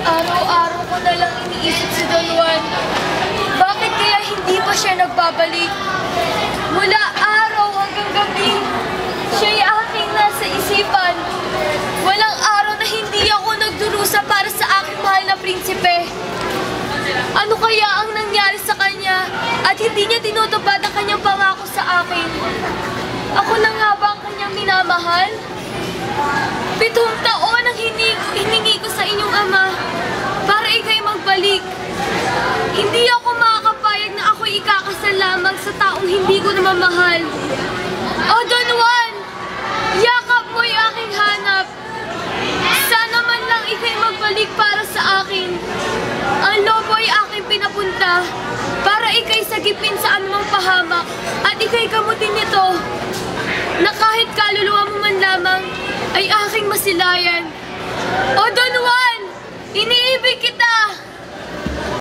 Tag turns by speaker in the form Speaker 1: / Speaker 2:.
Speaker 1: Araw-araw ko na lang iniisip si Don Juan. Bakit kaya hindi pa siya nagbabalik? Mula araw hanggang gabi, siya'y aking nasa isipan. Walang araw na hindi ako nagdurusa para sa aking mahal na prinsipe. Ano kaya ang nangyari sa kanya at hindi niya tinutupad ang kanyang pangako sa akin? Ako na nga ba ang kanyang minamahal? 7 taon ang hiningi ko sa inyong ama para ika'y magbalik. Hindi ako makakapayag na ako'y ikakasal lamang sa taong hindi ko namamahal. Oh, Don Juan! Yakap mo'y aking hanap. Sana man lang ika'y magbalik para sa akin. Ang lobo'y aking pinapunta para ika'y sagipin sa anumang pahamak at ika'y gamutin nito na kahit kaluluwa mo man lamang ay aking masilayan.